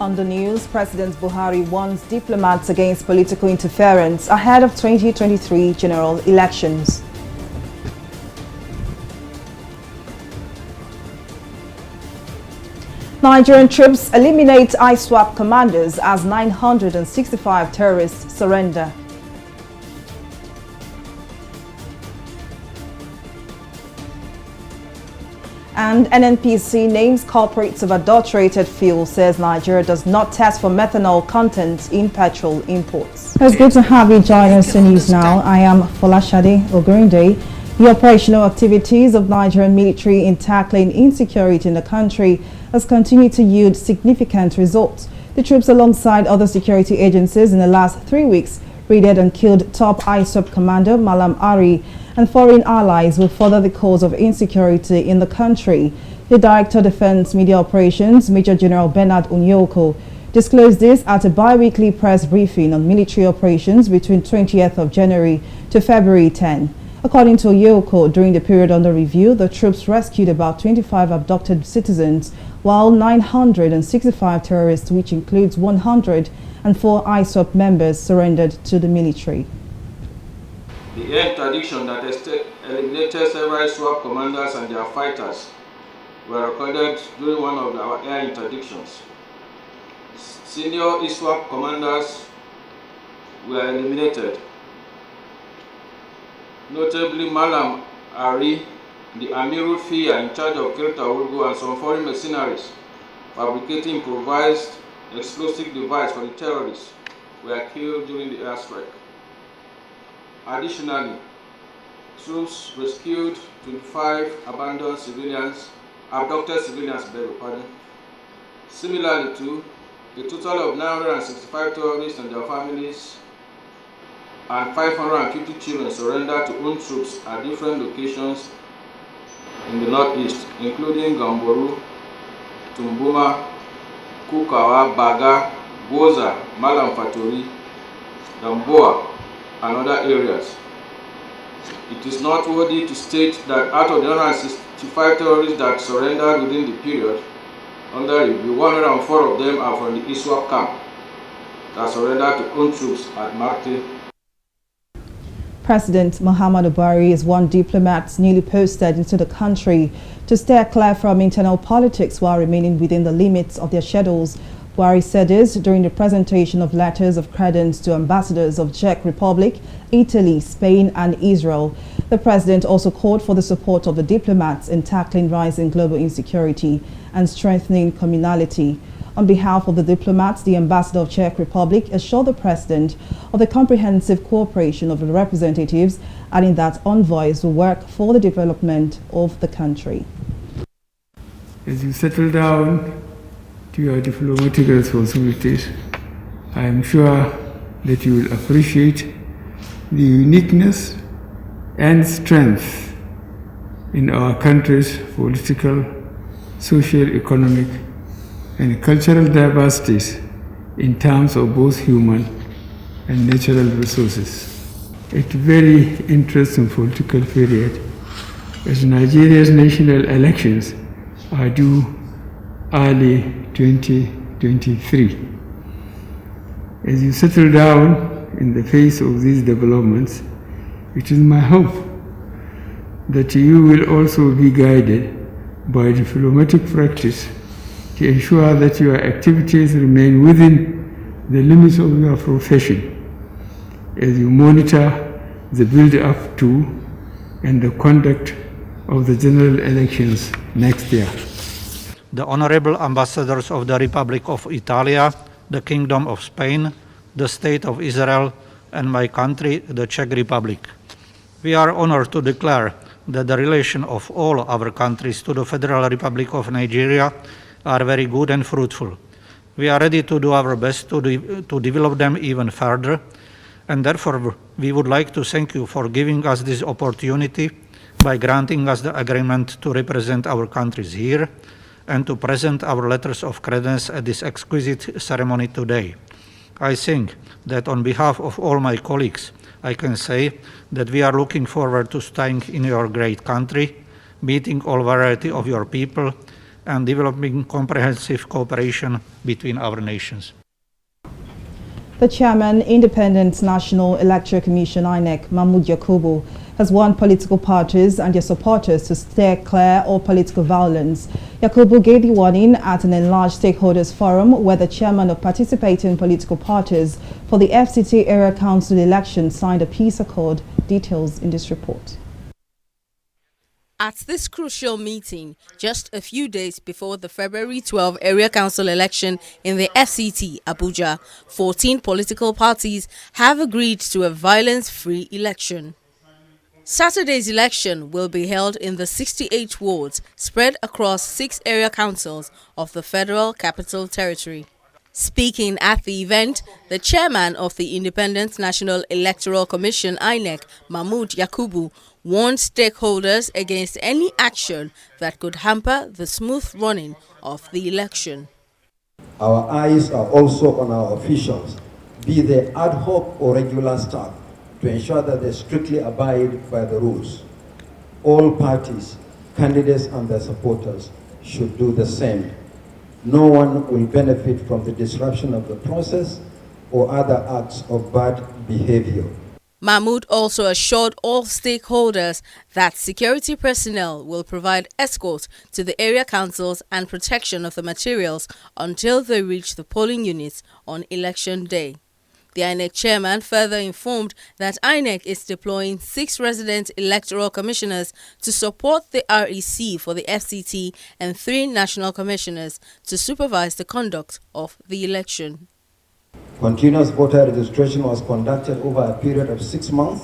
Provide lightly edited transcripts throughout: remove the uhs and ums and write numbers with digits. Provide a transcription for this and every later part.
On the news, President Buhari warns diplomats against political interference ahead of 2023 general elections. Nigerian troops eliminate ISWAP commanders as 965 terrorists surrender. And NNPC names culprits of adulterated fuel, says Nigeria does not test for methanol content in petrol imports. It's good to have you join us in News Now. I am Folashade Ogurinde. The operational activities of Nigerian military in tackling insecurity in the country has continued to yield significant results. The troops, alongside other security agencies in the last 3 weeks, raided and killed top ISWAP commander Malam Ari, and foreign allies will further the cause of insecurity in the country. The Director of Defense Media Operations, Major General Bernard Onyoko, disclosed this at a bi-weekly press briefing on military operations between 20th of January to February 10. According to Onyoko, during the period under review, the troops rescued about 25 abducted citizens, while 965 terrorists, which includes 104 ISWAP members, surrendered to the military. The air interdiction that eliminated several ISWAP commanders and their fighters were recorded during one of our air interdictions. Senior ISWAP commanders were eliminated, notably Malam Ari, the Amirul Fia in charge of Kirta Urgu, and some foreign mercenaries fabricating improvised explosive device for the terrorists were killed during the airstrike. Additionally, troops rescued 25 abducted civilians. Similarly to a total of 965 terrorists and their families and 550 children surrendered to own troops at different locations in the northeast, including Gamboru, Tumbuma, Kukawa, Baga, Goza, Malam Fatori, Damboa, and other areas. It is noteworthy to state that out of the 165 terrorists that surrendered within the period under review, 104 of them are from the ISWAP camp that surrendered to own troops at Marte. President Muhammadu Buhari is one diplomat newly posted into the country to steer clear from internal politics while remaining within the limits of their schedules. Buhari said this during the presentation of letters of credence to ambassadors of Czech Republic, Italy, Spain and Israel. The president also called for the support of the diplomats in tackling rising global insecurity and strengthening communality. On behalf of the diplomats, the ambassador of Czech Republic assured the president of the comprehensive cooperation of the representatives, adding that envoys will work for the development of the country. As you settle down to your diplomatic responsibilities, I am sure that you will appreciate the uniqueness and strength in our country's political, social, economic, and cultural diversities in terms of both human and natural resources. It's a very interesting political period as Nigeria's national elections are due early 2023. As you settle down in the face of these developments, it is my hope that you will also be guided by diplomatic practice to ensure that your activities remain within the limits of your profession as you monitor the build-up to and the conduct of the general elections next year. The honorable ambassadors of the Republic of Italy, the Kingdom of Spain, the State of Israel, and my country, the Czech Republic. We are honored to declare that the relation of all our countries to the Federal Republic of Nigeria are very good and fruitful. We are ready to do our best to develop them even further, and therefore we would like to thank you for giving us this opportunity by granting us the agreement to represent our countries here and to present our letters of credence at this exquisite ceremony today. I think that on behalf of all my colleagues, I can say that we are looking forward to staying in your great country, meeting all variety of your people, and developing comprehensive cooperation between our nations. The chairman, Independent National Electoral Commission INEC, Mahmoud Yakubu, has warned political parties and their supporters to steer clear of political violence. Yakubu gave the warning at an enlarged stakeholders forum where the chairman of participating political parties for the FCT Area Council election signed a peace accord. Details in this report. At this crucial meeting, just a few days before the February 12 Area Council election in the FCT, Abuja, 14 political parties have agreed to a violence-free election. Saturday's election will be held in the 68 wards spread across 6 area councils of the Federal Capital Territory. Speaking at the event, the chairman of the Independent National Electoral Commission INEC, Mahmoud Yakubu, warned stakeholders against any action that could hamper the smooth running of the election. Our eyes are also on our officials, be they ad hoc or regular staff, to ensure that they strictly abide by the rules. All parties, candidates and their supporters should do the same. No one will benefit from the disruption of the process or other acts of bad behavior. Mahmoud also assured all stakeholders that security personnel will provide escort to the area councils and protection of the materials until they reach the polling units on election day. The INEC chairman further informed that INEC is deploying 6 resident electoral commissioners to support the REC for the FCT and 3 national commissioners to supervise the conduct of the election. Continuous voter registration was conducted over a period of 6 months.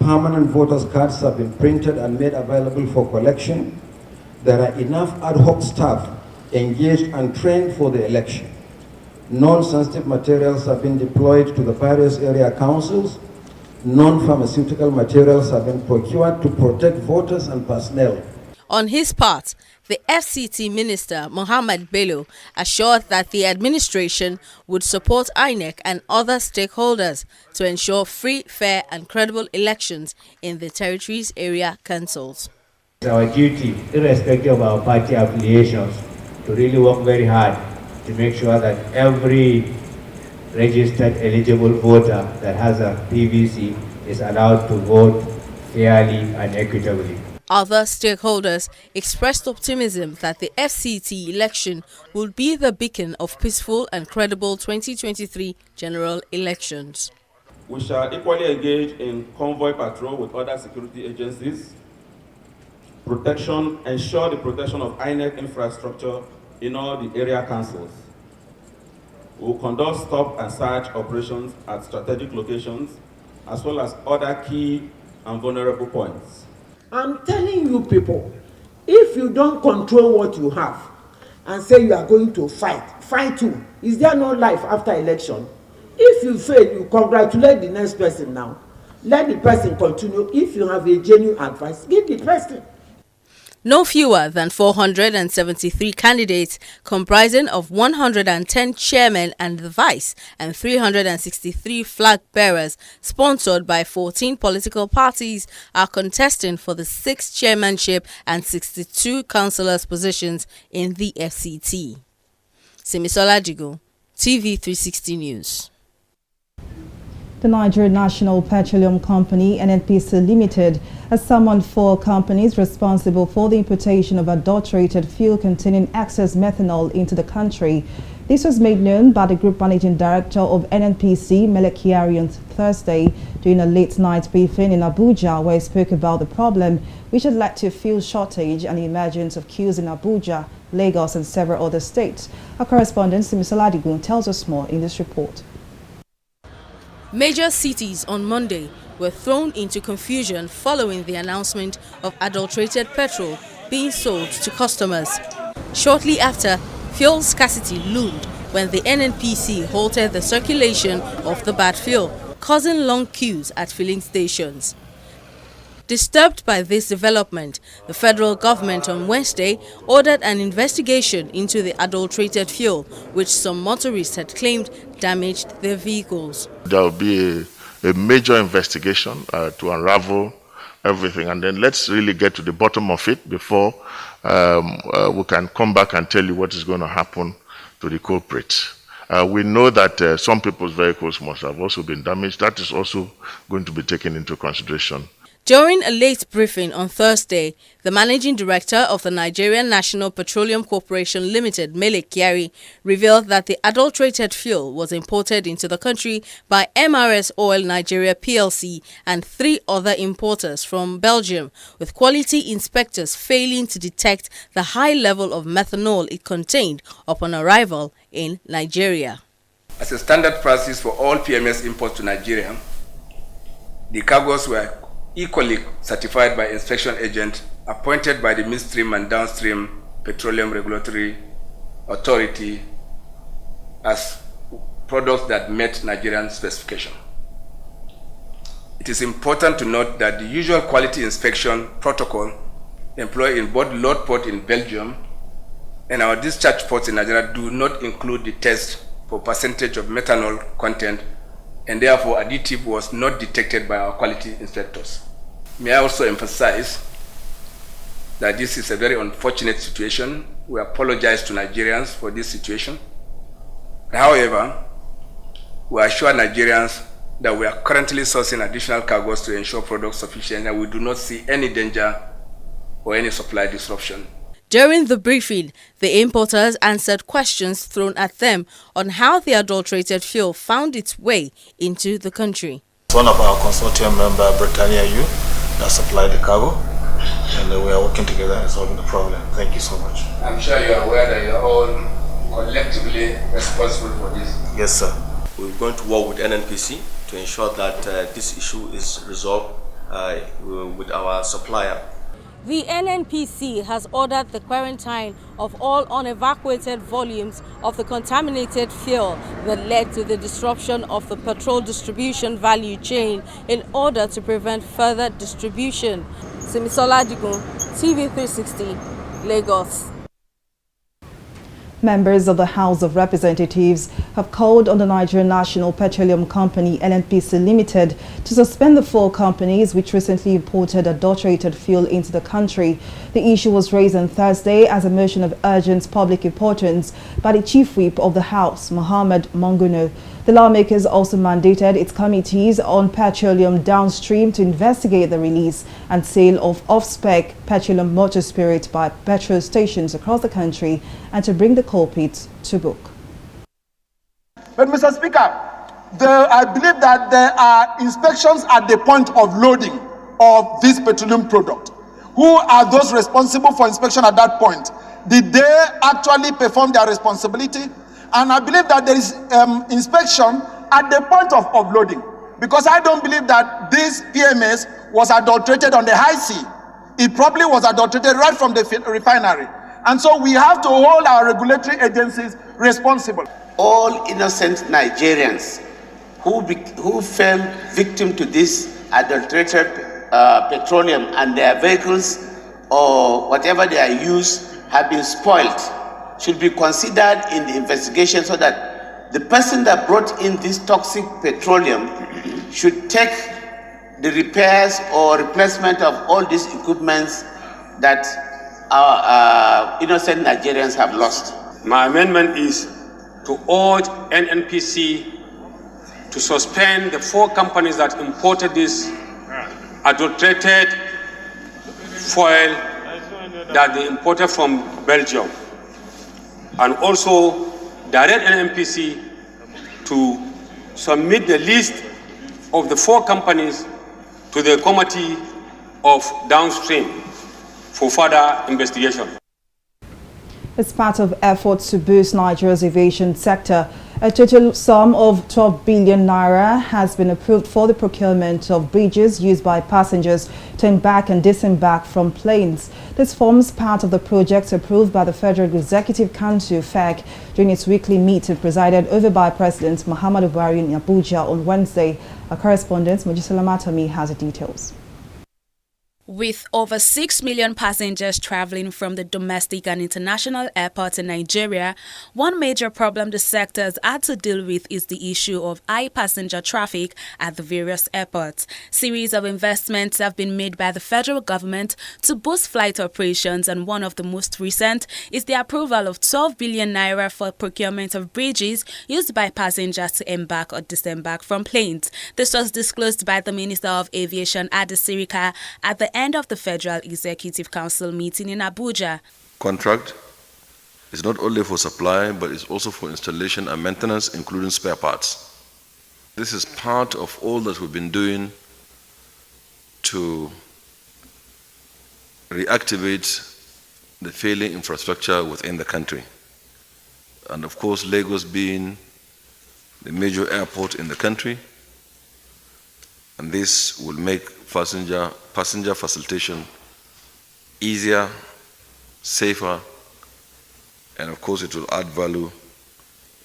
Permanent voters' cards have been printed and made available for collection. There are enough ad hoc staff engaged and trained for the election. Non-sensitive materials have been deployed to the various area councils. Non-pharmaceutical materials have been procured to protect voters and personnel. On his part, the FCT Minister, Mohammed Bello, assured that the administration would support INEC and other stakeholders to ensure free, fair and credible elections in the territory's area councils. It's our duty, irrespective of our party affiliations, to really work very hard to make sure that every registered eligible voter that has a PVC is allowed to vote fairly and equitably. Other stakeholders expressed optimism that the FCT election will be the beacon of peaceful and credible 2023 general elections. We shall equally engage in convoy patrol with other security agencies, ensure the protection of INEC infrastructure in all the area councils. We will conduct stop and search operations at strategic locations as well as other key and vulnerable points. I'm telling you people, if you don't control what you have and say you are going to fight you. Is there no life after election? If you fail, you congratulate the next person now. Let the person continue. If you have a genuine advice, give the person. No fewer than 473 candidates comprising of 110 chairmen and the vice and 363 flag bearers sponsored by 14 political parties are contesting for the 6th chairmanship and 62 councillors positions in the FCT. Simisola Jigo, TV360 News. The Nigerian National Petroleum Company, NNPC Limited, has summoned 4 companies responsible for the importation of adulterated fuel containing excess methanol into the country. This was made known by the Group Managing Director of NNPC, Mele Kyari, on Thursday during a late-night briefing in Abuja, where he spoke about the problem which had led to a fuel shortage and the emergence of queues in Abuja, Lagos and several other states. Our correspondent, Simisola Adigun, tells us more in this report. Major cities on Monday were thrown into confusion following the announcement of adulterated petrol being sold to customers. Shortly after, fuel scarcity loomed when the NNPC halted the circulation of the bad fuel, causing long queues at filling stations. Disturbed by this development, the federal government on Wednesday ordered an investigation into the adulterated fuel, which some motorists had claimed damaged their vehicles. There will be a major investigation to unravel everything, and then let's really get to the bottom of it before we can come back and tell you what is going to happen to the culprits. We know that some people's vehicles must have also been damaged. That is also going to be taken into consideration. During a late briefing on Thursday, the managing director of the Nigerian National Petroleum Corporation Limited, Mele Kyari, revealed that the adulterated fuel was imported into the country by MRS Oil Nigeria PLC and 3 other importers from Belgium, with quality inspectors failing to detect the high level of methanol it contained upon arrival in Nigeria. As a standard practice for all PMS imports to Nigeria, the cargoes were equally certified by inspection agent appointed by the midstream and downstream petroleum regulatory authority as products that met Nigerian specification. It is important to note that the usual quality inspection protocol employed in both load port in Belgium and our discharge ports in Nigeria do not include the test for percentage of methanol content, and therefore additive was not detected by our quality inspectors. May I also emphasize that this is a very unfortunate situation. We apologize to Nigerians for this situation. However, we assure Nigerians that we are currently sourcing additional cargoes to ensure product sufficiency, and we do not see any danger or any supply disruption. During the briefing, the importers answered questions thrown at them on how the adulterated fuel found its way into the country. One of our consortium member, Britannia U, that supplied the cargo, and we are working together in solving the problem. Thank you so much. I'm sure you are aware that you are all collectively responsible for this. Yes, sir. We're going to work with NNPC to ensure that this issue is resolved with our supplier. The NNPC has ordered the quarantine of all unevacuated volumes of the contaminated fuel that led to the disruption of the petrol distribution value chain in order to prevent further distribution. Simisola Digun, TV360, Lagos. Members of the House of Representatives have called on the Nigerian National Petroleum Company (NNPC) Limited to suspend the 4 companies which recently imported adulterated fuel into the country. The issue was raised on Thursday as a motion of urgent public importance by the Chief Whip of the House, Mohammed Monguno. The lawmakers also mandated its committees on petroleum downstream to investigate the release and sale of off-spec petroleum motor spirit by petrol stations across the country and to bring the culprits to book. But Mr. Speaker, I believe that there are inspections at the point of loading of this petroleum product. Who are those responsible for inspection at that point? Did they actually perform their responsibility? And I believe that there is inspection at the point of loading, because I don't believe that this PMS was adulterated on the high sea. It probably was adulterated right from the refinery. And so we have to hold our regulatory agencies responsible. All innocent Nigerians who fell victim to this adulterated petroleum and their vehicles or whatever they are used have been spoiled should be considered in the investigation, so that the person that brought in this toxic petroleum should take the repairs or replacement of all these equipments that our innocent Nigerians have lost. My amendment is to urge NNPC to suspend the 4 companies that imported this adulterated fuel that they imported from Belgium, and also direct NNPC to submit the list of the 4 companies to the Committee of Downstream for further investigation. As part of efforts to boost Nigeria's aviation sector, a total sum of 12 billion naira has been approved for the procurement of bridges used by passengers to embark and disembark from planes. This forms part of the project approved by the Federal Executive Council (FEC) during its weekly meeting presided over by President Muhammadu Buhari in Abuja on Wednesday. Our correspondent Mojisola Matomi has the details. With over 6 million passengers traveling from the domestic and international airports in Nigeria, one major problem the sector has had to deal with is the issue of high passenger traffic at the various airports. Series of investments have been made by the federal government to boost flight operations, and one of the most recent is the approval of 12 billion naira for procurement of bridges used by passengers to embark or disembark from planes. This was disclosed by the Minister of Aviation, Adesirika, at the end of the Federal Executive Council meeting in Abuja. Contract is not only for supply, but it's also for installation and maintenance, including spare parts. This is part of all that we've been doing to reactivate the failing infrastructure within the country. And of course, Lagos being the major airport in the country, and this will make passenger facilitation easier, safer, and of course it will add value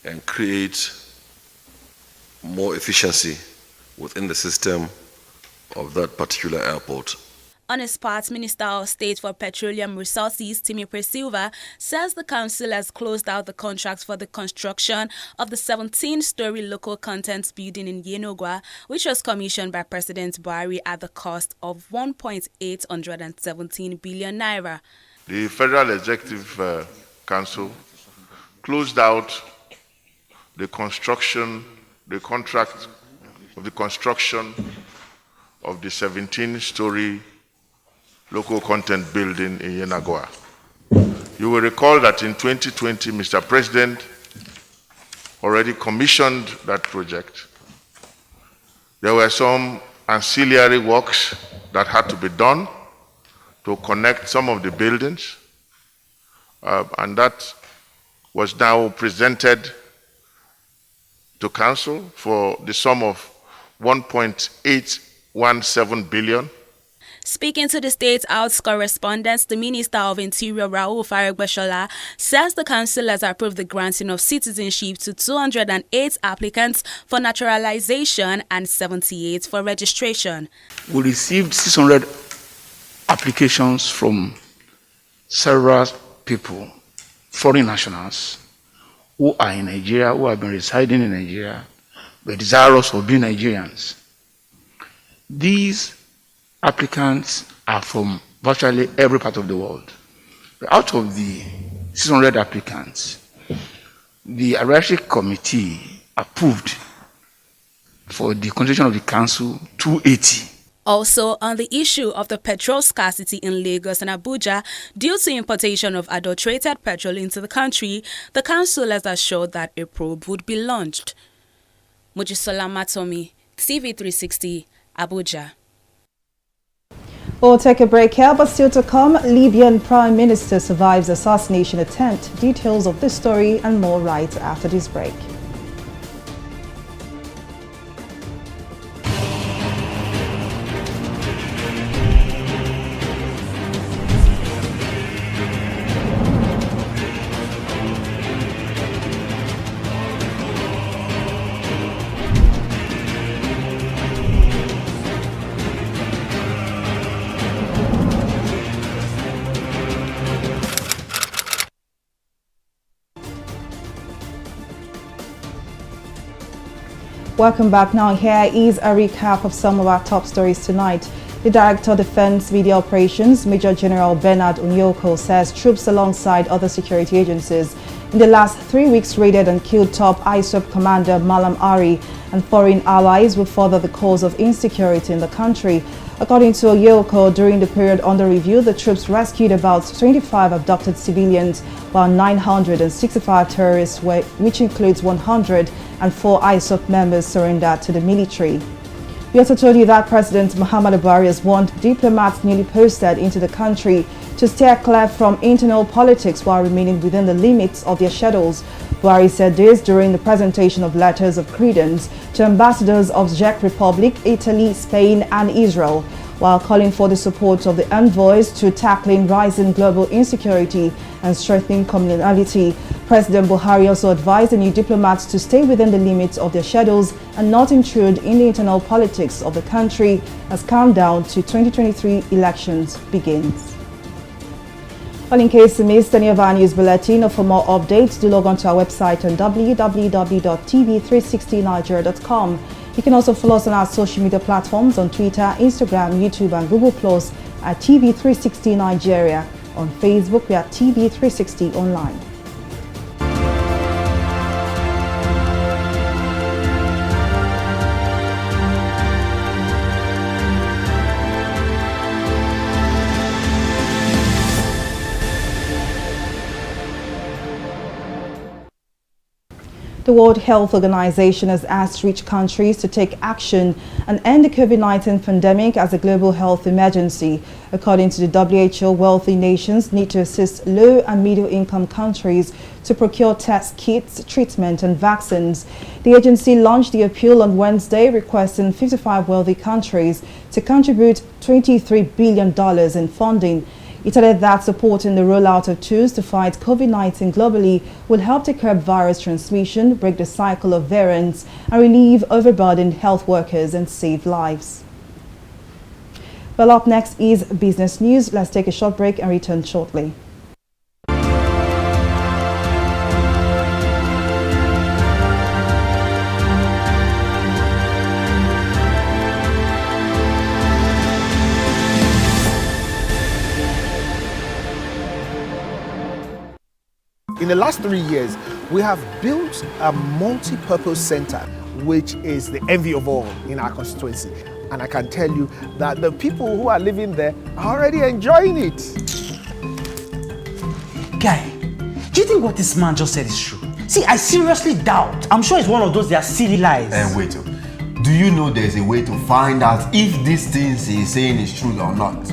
and create more efficiency within the system of that particular airport. On his part, Minister of State for Petroleum Resources, Timothy Silva, says the council has closed out the contracts for the construction of the 17-story local contents building in Yenogwa, which was commissioned by President Buhari at the cost of 1.817 billion naira. The Federal Executive Council closed out the contract of the construction of the 17-story local content building in Yenagua. You will recall that in 2020, Mr. President already commissioned that project. There were some ancillary works that had to be done to connect some of the buildings, and that was now presented to Council for the sum of 1.817 billion. Speaking to the State House correspondents, the Minister of Interior, Rauf Aregbesola, says the Council has approved the granting of citizenship to 208 applicants for naturalization and 78 for registration. We received 600 applications from several people, foreign nationals, who are in Nigeria, who have been residing in Nigeria, but desirous of being Nigerians. These applicants are from virtually every part of the world. Out of the 600 applicants, the Hierarchic Committee approved for the constitution of the council 280. Also, on the issue of the petrol scarcity in Lagos and Abuja due to importation of adulterated petrol into the country, the council has assured that a probe would be launched. Mojisola Matomi, TV360, Abuja. We'll take a break here, but still to come, Libyan Prime Minister survives assassination attempt. Details of this story and more right after this break. Welcome back. Now here is a recap of some of our top stories tonight. The Director of Defense Media Operations, Major General Bernard Onyoko, says troops alongside other security agencies in the last 3 weeks raided and killed top ISWAP commander Malam Ari and foreign allies will further the cause of insecurity in the country. According to Onyoko, during the period under review, the troops rescued about 25 abducted civilians, while 965 terrorists, which includes 104 ISWAP members, surrendered to the military. We also told you that President Muhammadu Buhari has warned diplomats newly posted into the country to steer clear from internal politics while remaining within the limits of their schedules. Buhari said this during the presentation of letters of credence to ambassadors of Czech Republic, Italy, Spain and Israel. while calling for the support of the envoys to tackling rising global insecurity and strengthening communality. President Buhari also advised the new diplomats to stay within the limits of their schedules and not intrude in the internal politics of the country as countdown to 2023 elections begins. Well, in case you missed any of our news bulletin or for more updates, do log on to our website on www.tv360nigeria.com. You can also follow us on our social media platforms on Twitter, Instagram, YouTube and Google Plus at TV360 Nigeria. On Facebook, we are TV360 Online. The World Health Organization has asked rich countries to take action and end the COVID-19 pandemic as a global health emergency. According to the WHO, wealthy nations need to assist low and middle-income countries to procure test kits, treatment and vaccines. The agency launched the appeal on Wednesday, requesting 55 wealthy countries to contribute $23 billion in funding. It added that supporting the rollout of tools to fight COVID-19 globally will help to curb virus transmission, break the cycle of variants, and relieve overburdened health workers and save lives. Well, up next is business news. Let's take a short break and return shortly. In the last 3 years, we have built a multi-purpose center, which is the envy of all in our constituency. And I can tell you that the people who are living there are already enjoying it. Guy, do you think what this man just said is true? See, I seriously doubt. I'm sure it's one of those their silly lies. Wait, do you know there's a way to find out if these things he's saying is true or not?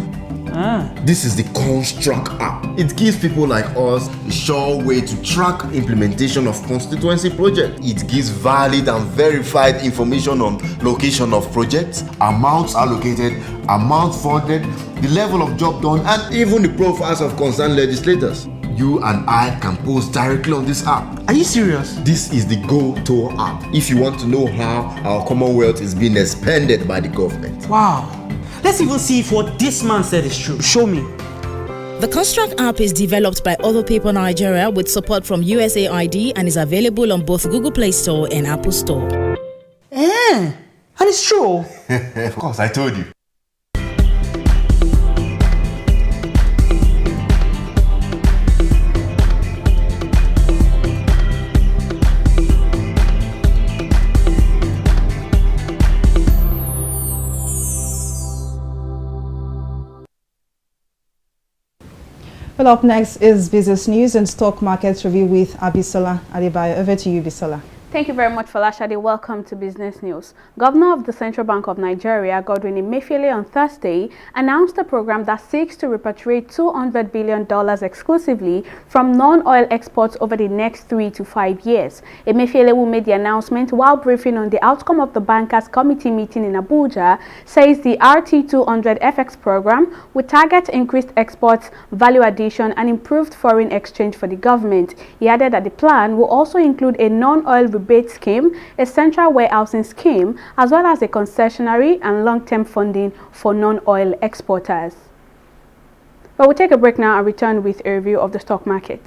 This is the Construct app. It gives people like us a sure way to track implementation of constituency projects. It gives valid and verified information on location of projects, amounts allocated, amount funded, the level of job done, and even the profiles of concerned legislators. You and I can post directly on this app. Are you serious? This is the Go-To app if you want to know how our Commonwealth is being expanded by the government. Wow. Let's even see if what this man said is true. Show me. The Construct app is developed by Other People Nigeria with support from USAID and is available on both Google Play Store and Apple Store. And it's true. Of course, I told you. Well, up next is business news and stock market review with Abisola Adebayo. Over to you, Bisola. Thank you very much, Falashade. Welcome to Business News. Governor of the Central Bank of Nigeria, Godwin Emefiele, on Thursday announced a program that seeks to repatriate $200 billion exclusively from non-oil exports over the next 3 to 5 years. Emefiele, who made the announcement while briefing on the outcome of the Bankers Committee meeting in Abuja, says the RT200 FX program will target increased exports, value addition, and improved foreign exchange for the government. He added that the plan will also include a non-oil rebate scheme, a central warehousing scheme, as well as a concessionary and long-term funding for non-oil exporters. But we'll take a break now and return with a review of the stock market.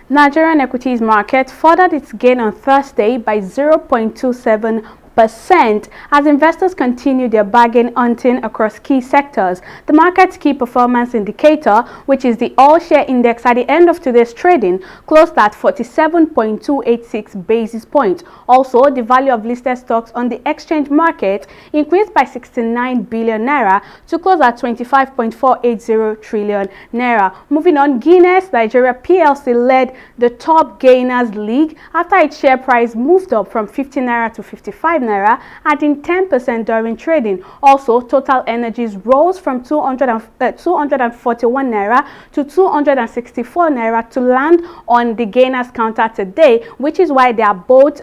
Nigerian equities market furthered its gain on Thursday by 0.27% as investors continue their bargain hunting across key sectors. The market's key performance indicator, which is the all-share index at the end of today's trading, closed at 47.286 basis points. Also, the value of listed stocks on the exchange market increased by 69 billion naira to close at 25.480 trillion naira. Moving on, Guinness Nigeria PLC led the top gainers league after its share price moved up from 50 naira to 55 naira naira, adding 10% during trading. Also, Total Energies rose from 241 naira to 264 naira to land on the gainers counter today, which is why they are both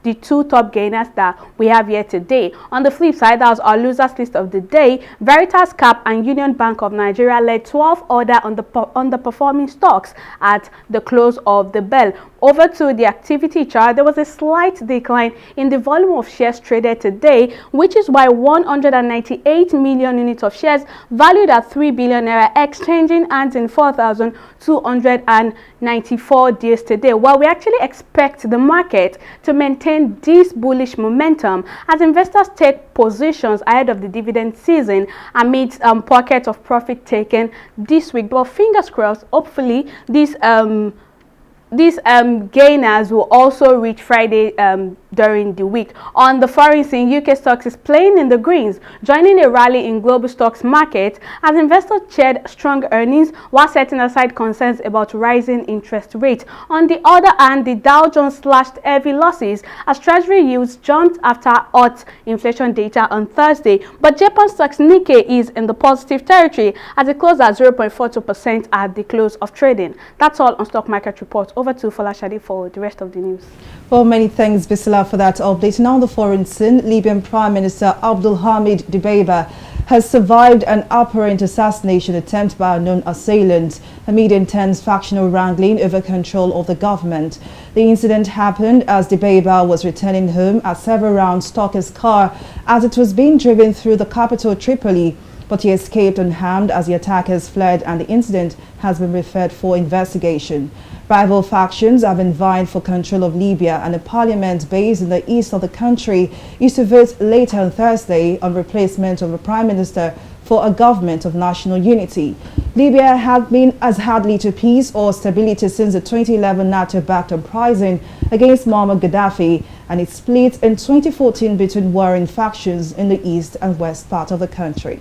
the two top gainers that we have here today. On the flip side, that was our losers list of the day. Veritas Cap and Union Bank of Nigeria led 12 other underperforming stocks at the close of the bell. Over to the activity chart, there was a slight decline in the volume of shares traded today, which is why 198 million units of shares valued at 3 billion naira exchanging hands in 4,294 deals today. While we actually expect the market to maintain this bullish momentum as investors take positions ahead of the dividend season amidst pockets of profit taken this week. But fingers crossed, hopefully these gainers will also reach Friday during the week. On the foreign scene, UK stocks is playing in the greens, joining a rally in global stocks market as investors cheered strong earnings while setting aside concerns about rising interest rates. On the other hand, the Dow Jones slashed heavy losses as Treasury yields jumped after hot inflation data on Thursday. But Japan stocks Nikkei is in the positive territory as it closed at 0.42% at the close of trading. That's all on Stock Market Report. Over to Folashade for the rest of the news. Well, many thanks, Bisila, for that update. Now on the foreign scene, Libyan Prime Minister Abdulhamid Dibeiba has survived an apparent assassination attempt by unknown assailants amid intense factional wrangling over control of the government. The incident happened as Dibeiba was returning home as several rounds struck his car as it was being driven through the capital Tripoli, but he escaped unharmed as the attackers fled, and the incident has been referred for investigation. Rival factions have been vying for control of Libya, and a parliament based in the east of the country is to vote later on Thursday on replacement of a prime minister for a government of national unity. Libya has had little peace or stability since the 2011 NATO-backed uprising against Muammar Gaddafi, and it split in 2014 between warring factions in the east and west part of the country.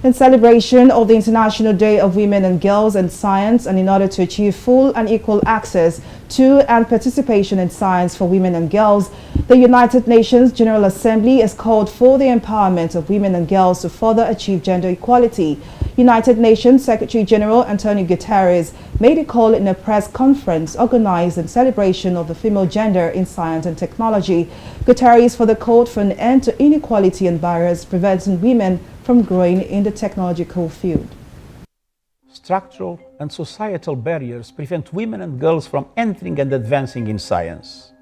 In celebration of the International Day of Women and Girls in Science, and in order to achieve full and equal access to and participation in science for women and girls, the United Nations General Assembly has called for the empowerment of women and girls to further achieve gender equality. United Nations Secretary General Antonio Guterres made a call in a press conference organized in celebration of the female gender in science and technology. Guterres further called for an end to inequality and barriers preventing women from growing in the technological field. Structural and societal barriers prevent women and girls from entering and advancing in science.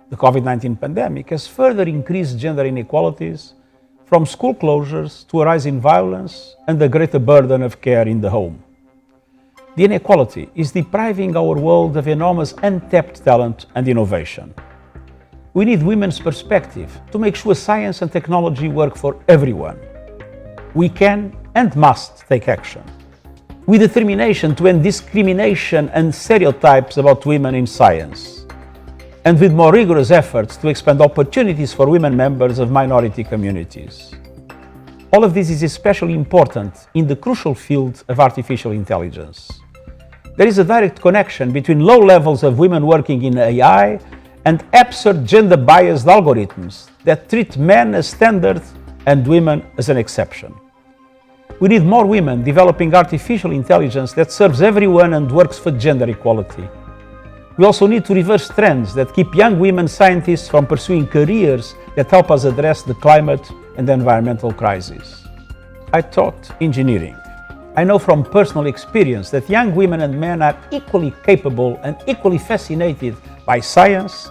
The COVID-19 pandemic has further increased gender inequalities, from school closures to a rise in violence and the greater burden of care in the home. The inequality is depriving our world of enormous untapped talent and innovation. We need women's perspective to make sure science and technology work for everyone. We can and must take action, with determination to end discrimination and stereotypes about women in science, and with more rigorous efforts to expand opportunities for women members of minority communities. All of this is especially important in the crucial field of artificial intelligence. There is a direct connection between low levels of women working in AI and absurd gender-biased algorithms that treat men as standard and women as an exception. We need more women developing artificial intelligence that serves everyone and works for gender equality. We also need to reverse trends that keep young women scientists from pursuing careers that help us address the climate and the environmental crisis. I taught engineering. I know from personal experience that young women and men are equally capable and equally fascinated by science,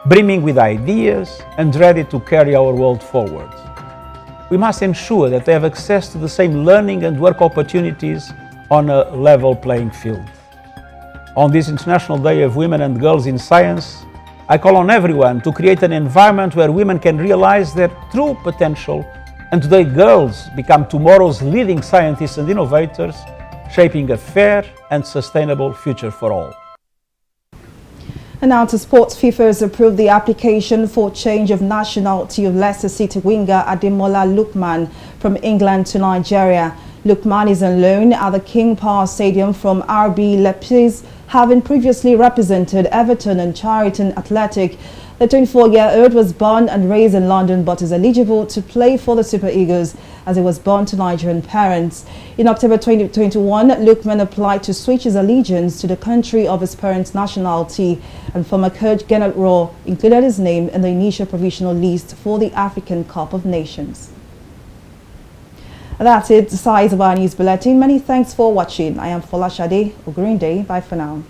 brimming with ideas and ready to carry our world forward. We must ensure that they have access to the same learning and work opportunities on a level playing field. On this International Day of Women and Girls in Science, I call on everyone to create an environment where women can realize their true potential, and today girls become tomorrow's leading scientists and innovators, shaping a fair and sustainable future for all. And now to sports. FIFA has approved the application for change of nationality of Leicester City winger Ademola Lookman from England to Nigeria. Lookman is on loan at the King Power Stadium from RB Leipzig having previously represented Everton and Charlton Athletic. The 24-year-old was born and raised in London but is eligible to play for the Super Eagles as he was born to Nigerian parents. In October 2021, Lookman applied to switch his allegiance to the country of his parents' nationality, and former coach Gennett Rowe included his name in the initial provisional list for the African Cup of Nations. That's it, the size of our news bulletin. Many thanks for watching. I am Fola Shade. A green day. Bye for now.